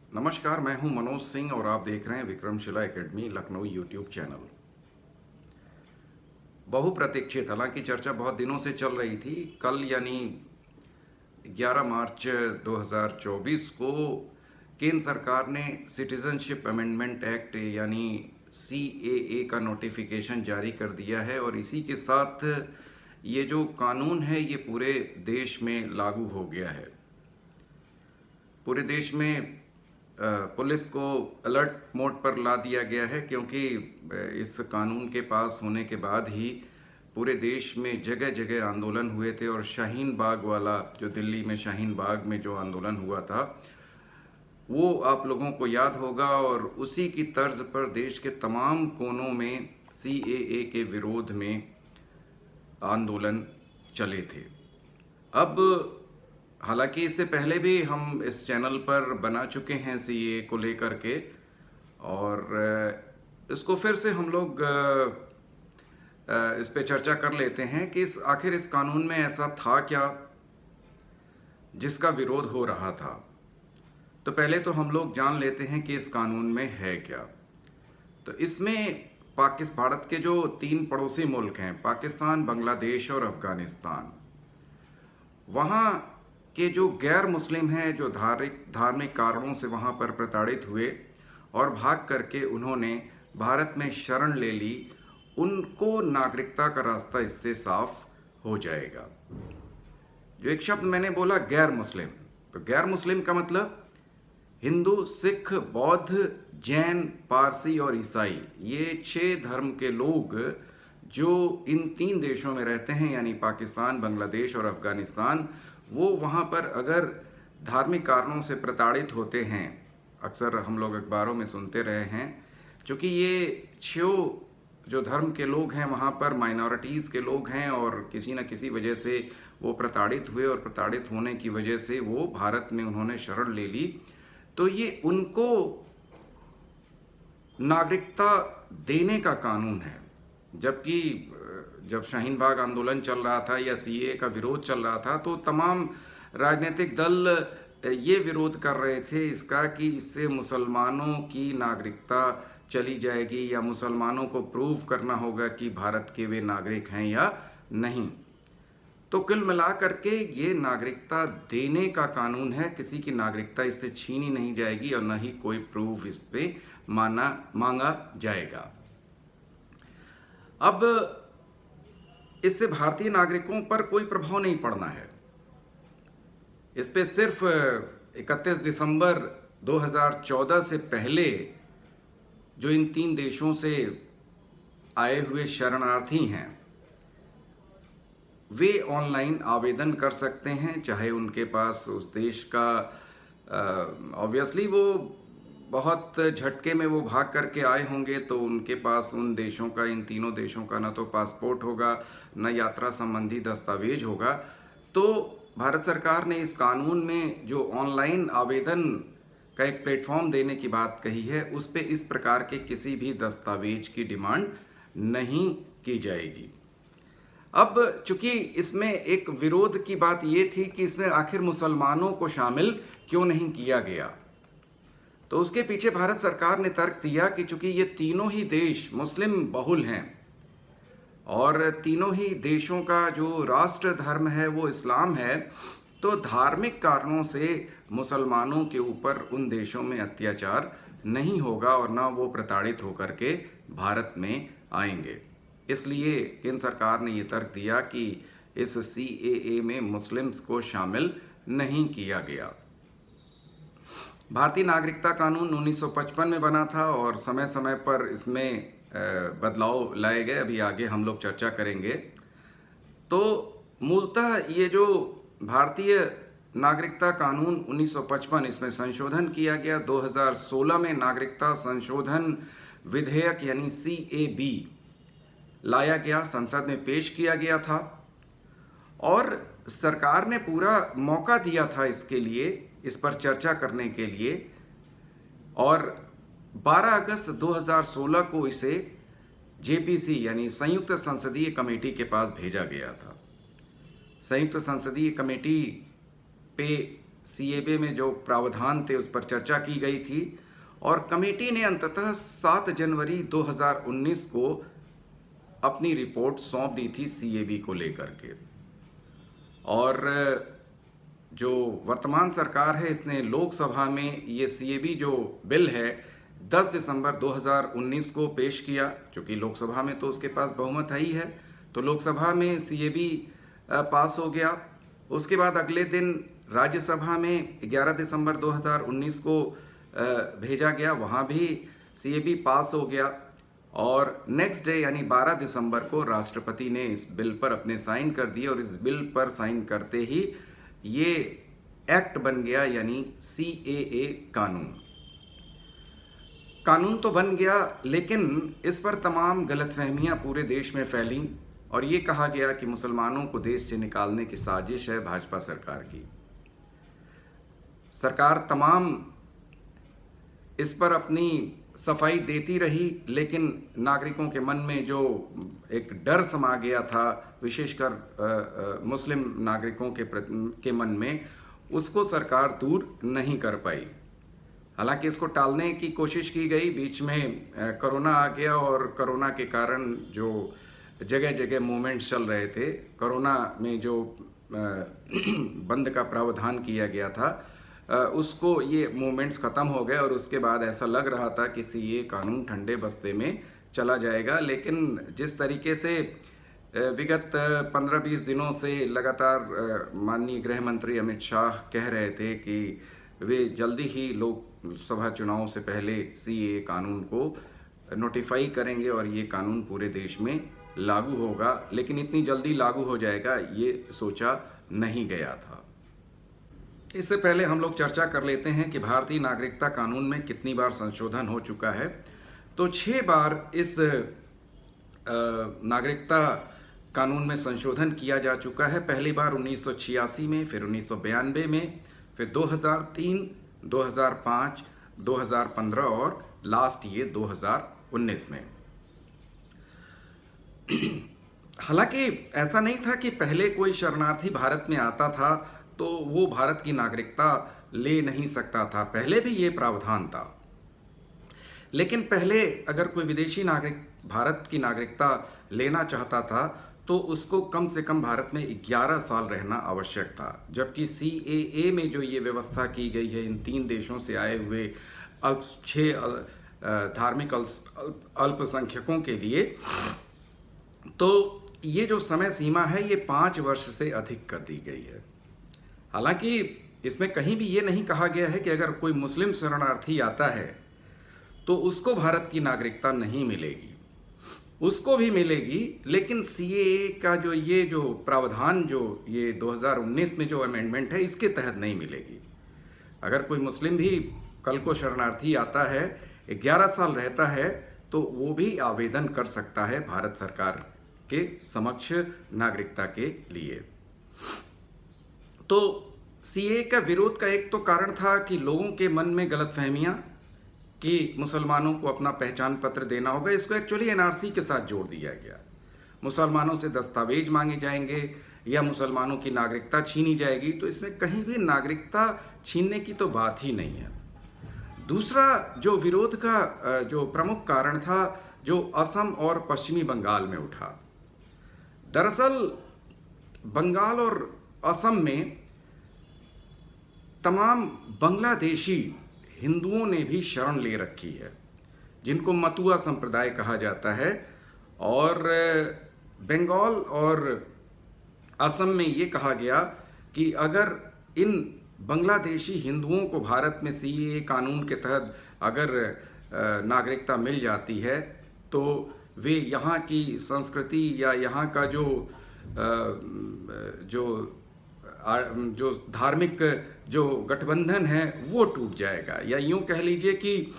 नमस्कार, मैं हूं मनोज सिंह और आप देख रहे हैं Vikramshila academy Lucknow YouTube channel. बहुप्रतीक्षित, हालांकि चर्चा बहुत दिनों से चल रही थी। कल यानी 11 मार्च 2024 को केंद्र सरकार ने सिटीजनशिप अमेंडमेंट एक्ट यानी सीएए का नोटिफिकेशन जारी कर दिया है और इसी के साथ ये जो कानून है ये पूरे देश में लागू हो गया है। पूरे देश में पुलिस को अलर्ट मोड पर ला दिया गया है, क्योंकि इस कानून के पास होने के बाद ही पूरे देश में जगह जगह आंदोलन हुए थे। और शाहीन बाग वाला, जो दिल्ली में शाहीन बाग में जो आंदोलन हुआ था, वो आप लोगों को याद होगा। और उसी की तर्ज पर देश के तमाम कोनों में सीएए के विरोध में आंदोलन चले थे। अब हालांकि इससे पहले भी हम इस चैनल पर बना चुके हैं सीएए को लेकर के, और इसको फिर से हम लोग इस पे चर्चा कर लेते हैं कि आखिर इस कानून में ऐसा था क्या जिसका विरोध हो रहा था। तो पहले तो हम लोग जान लेते हैं कि इस कानून में है क्या। तो इसमें भारत के जो 3 पड़ोसी मुल्क हैं, पाकिस्तान, बांग्लादेश और अफगानिस्तान, वहाँ के जो गैर मुस्लिम हैं, जो धार्मिक कारणों से वहाँ पर प्रताड़ित हुए और भाग करके उन्होंने भारत में शरण ले ली, उनको नागरिकता का रास्ता इससे साफ हो जाएगा। जो एक शब्द मैंने बोला गैर मुस्लिम, तो गैर मुस्लिम का मतलब हिंदू, सिख, बौद्ध, जैन, पारसी और ईसाई, ये 6 धर्म के लोग जो इन 3 देशों में रहते हैं, यानी पाकिस्तान, बांग्लादेश और अफगानिस्तान, वो वहाँ पर अगर धार्मिक कारणों से प्रताड़ित होते हैं, अक्सर हम लोग अखबारों में सुनते रहे हैं, क्योंकि ये 6 जो धर्म के लोग हैं वहाँ पर माइनॉरिटीज़ के लोग हैं और किसी न किसी वजह से वो प्रताड़ित हुए और प्रताड़ित होने की वजह से वो भारत में उन्होंने शरण ले ली। तो ये उनको नागरिकता देने का कानून है। जबकि जब शाहीन बाग आंदोलन चल रहा था या सीएए का विरोध चल रहा था, तो तमाम राजनीतिक दल ये विरोध कर रहे थे इसका कि इससे मुसलमानों की नागरिकता चली जाएगी या मुसलमानों को प्रूव करना होगा कि भारत के वे नागरिक हैं या नहीं। तो कुल मिला करके ये नागरिकता देने का कानून है, किसी की नागरिकता इससे छीनी नहीं जाएगी और न ही कोई प्रूफ इस पे मांगा जाएगा। अब इससे भारतीय नागरिकों पर कोई प्रभाव नहीं पड़ना है। इस पे सिर्फ 31 दिसंबर 2014 से पहले जो इन 3 देशों से आए हुए शरणार्थी हैं, वे ऑनलाइन आवेदन कर सकते हैं, चाहे उनके पास उस देश का ऑब्वियसली वो बहुत झटके में वो भाग करके आए होंगे, तो उनके पास उन देशों का, इन तीनों देशों का न तो पासपोर्ट होगा, न यात्रा संबंधी दस्तावेज होगा। तो भारत सरकार ने इस कानून में जो ऑनलाइन आवेदन का एक प्लेटफॉर्म देने की बात कही है, उस पे इस प्रकार के किसी भी दस्तावेज की डिमांड नहीं की जाएगी। अब चूंकि इसमें एक विरोध की बात ये थी कि इसमें आखिर मुसलमानों को शामिल क्यों नहीं किया गया, तो उसके पीछे भारत सरकार ने तर्क दिया कि चूंकि ये तीनों ही देश मुस्लिम बहुल हैं और तीनों ही देशों का जो राष्ट्र धर्म है वो इस्लाम है, तो धार्मिक कारणों से मुसलमानों के ऊपर उन देशों में अत्याचार नहीं होगा और ना वो प्रताड़ित होकर के भारत में आएंगे। इसलिए केंद्र सरकार ने ये तर्क दिया कि इस सीएए में मुस्लिम्स को शामिल नहीं किया गया। भारतीय नागरिकता कानून 1955 में बना था और समय समय पर इसमें बदलाव लाए गए, अभी आगे हम लोग चर्चा करेंगे। तो मूलतः ये जो भारतीय नागरिकता कानून 1955, इसमें संशोधन किया गया। 2016 में नागरिकता संशोधन विधेयक यानी सीएबी लाया गया, संसद में पेश किया गया था और सरकार ने पूरा मौका दिया था इसके लिए, इस पर चर्चा करने के लिए। और 12 अगस्त 2016 को इसे जेपीसी यानी संयुक्त संसदीय कमेटी के पास भेजा गया था। संयुक्त संसदीय कमेटी पे सीएबी में जो प्रावधान थे उस पर चर्चा की गई थी और कमेटी ने अंततः 7 जनवरी 2019 को अपनी रिपोर्ट सौंप दी थी सीएबी को लेकर के। और जो वर्तमान सरकार है इसने लोकसभा में ये सीएबी जो बिल है 10 दिसंबर 2019 को पेश किया, क्योंकि लोकसभा में तो उसके पास बहुमत है ही है, तो लोकसभा में सीएबी पास हो गया। उसके बाद अगले दिन राज्यसभा में 11 दिसंबर 2019 को भेजा गया, वहाँ भी सीएबी पास हो गया और नेक्स्ट डे यानी 12 दिसंबर को राष्ट्रपति ने इस बिल पर अपने साइन कर दिए और इस बिल पर साइन करते ही ये एक्ट बन गया, यानी सीएए कानून तो बन गया, लेकिन इस पर तमाम गलतफहमियां पूरे देश में फैलीं और ये कहा गया कि मुसलमानों को देश से निकालने की साजिश है भाजपा सरकार की। सरकार तमाम इस पर अपनी सफाई देती रही, लेकिन नागरिकों के मन में जो एक डर समा गया था, विशेषकर मुस्लिम नागरिकों के मन में, उसको सरकार दूर नहीं कर पाई। हालांकि इसको टालने की कोशिश की गई, बीच में कोरोना आ गया और कोरोना के कारण जो जगह जगह मूवमेंट्स चल रहे थे, कोरोना में जो बंद का प्रावधान किया गया था उसको ये मूवमेंट्स ख़त्म हो गए और उसके बाद ऐसा लग रहा था कि सीए कानून ठंडे बस्ते में चला जाएगा। लेकिन जिस तरीके से विगत 15-20 दिनों से लगातार माननीय गृह मंत्री अमित शाह कह रहे थे कि वे जल्दी ही लोकसभा चुनाव से पहले सीए कानून को नोटिफाई करेंगे और ये कानून पूरे देश में लागू होगा, लेकिन इतनी जल्दी लागू हो जाएगा ये सोचा नहीं गया था। इससे पहले हम लोग चर्चा कर लेते हैं कि भारतीय नागरिकता कानून में कितनी बार संशोधन हो चुका है। तो 6 बार इस नागरिकता कानून में संशोधन किया जा चुका है। पहली बार 1986 में, फिर 1992 में, फिर 2003, 2005, 2015 और लास्ट ये 2019 में। हालांकि ऐसा नहीं था कि पहले कोई शरणार्थी भारत में आता था तो वो भारत की नागरिकता ले नहीं सकता था, पहले भी ये प्रावधान था। लेकिन पहले अगर कोई विदेशी नागरिक भारत की नागरिकता लेना चाहता था तो उसको कम से कम भारत में 11 साल रहना आवश्यक था, जबकि सीएए में जो ये व्यवस्था की गई है इन 3 देशों से आए हुए 6 धार्मिक अल्पसंख्यकों के लिए, तो ये जो समय सीमा है ये 5 वर्ष से अधिक कर दी गई है। हालांकि इसमें कहीं भी ये नहीं कहा गया है कि अगर कोई मुस्लिम शरणार्थी आता है तो उसको भारत की नागरिकता नहीं मिलेगी, उसको भी मिलेगी, लेकिन सीएए का जो प्रावधान जो ये 2019 में जो अमेंडमेंट है इसके तहत नहीं मिलेगी। अगर कोई मुस्लिम भी कल को शरणार्थी आता है, 11 साल रहता है, तो वो भी आवेदन कर सकता है भारत सरकार के समक्ष नागरिकता के लिए। तो सीए का विरोध का एक तो कारण था कि लोगों के मन में गलतफहमियां कि मुसलमानों को अपना पहचान पत्र देना होगा, इसको एक्चुअली एनआरसी के साथ जोड़ दिया गया। मुसलमानों से दस्तावेज मांगे जाएंगे या मुसलमानों की नागरिकता छीनी जाएगी, तो इसमें कहीं भी नागरिकता छीनने की तो बात ही नहीं है। दूसरा जो विरोध का जो प्रमुख कारण था, जो असम और पश्चिमी बंगाल में उठा। दरअसल बंगाल और असम में तमाम बांग्लादेशी हिंदुओं ने भी शरण ले रखी है, जिनको मतुआ संप्रदाय कहा जाता है, और बंगाल और असम में ये कहा गया कि अगर इन बांग्लादेशी हिंदुओं को भारत में सीएए कानून के तहत अगर नागरिकता मिल जाती है तो वे यहाँ की संस्कृति या यहाँ का जो धार्मिक जो गठबंधन है वो टूट जाएगा, या यूँ कह लीजिए कि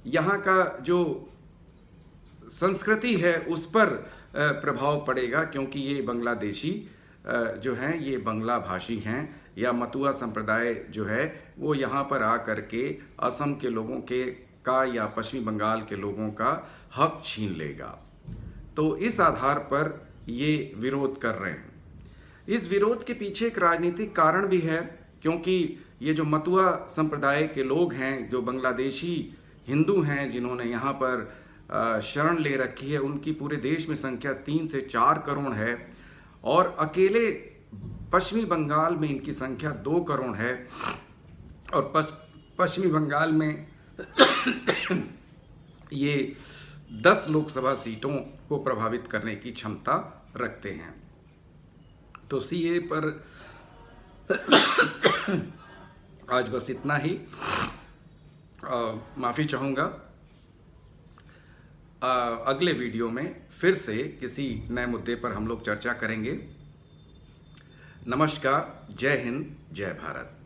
यहाँ का जो संस्कृति है उस पर प्रभाव पड़ेगा, क्योंकि ये बांग्लादेशी जो हैं ये बांग्ला भाषी हैं, या मतुआ संप्रदाय जो है वो यहाँ पर आ करके असम के लोगों का या पश्चिमी बंगाल के लोगों का हक छीन लेगा। तो इस आधार पर ये विरोध कर रहे हैं। इस विरोध के पीछे एक राजनीतिक कारण भी है, क्योंकि ये जो मतुआ संप्रदाय के लोग हैं, जो बांग्लादेशी हिंदू हैं जिन्होंने यहाँ पर शरण ले रखी है, उनकी पूरे देश में संख्या 3 से 4 करोड़ है और अकेले पश्चिमी बंगाल में इनकी संख्या 2 करोड़ है और पश्चिमी बंगाल में ये 10 लोकसभा सीटों को प्रभावित करने की क्षमता रखते हैं। तो सीए पर आज बस इतना ही। माफ़ी चाहूँगा। अगले वीडियो में फिर से किसी नए मुद्दे पर हम लोग चर्चा करेंगे। नमस्कार, जय हिंद, जय भारत।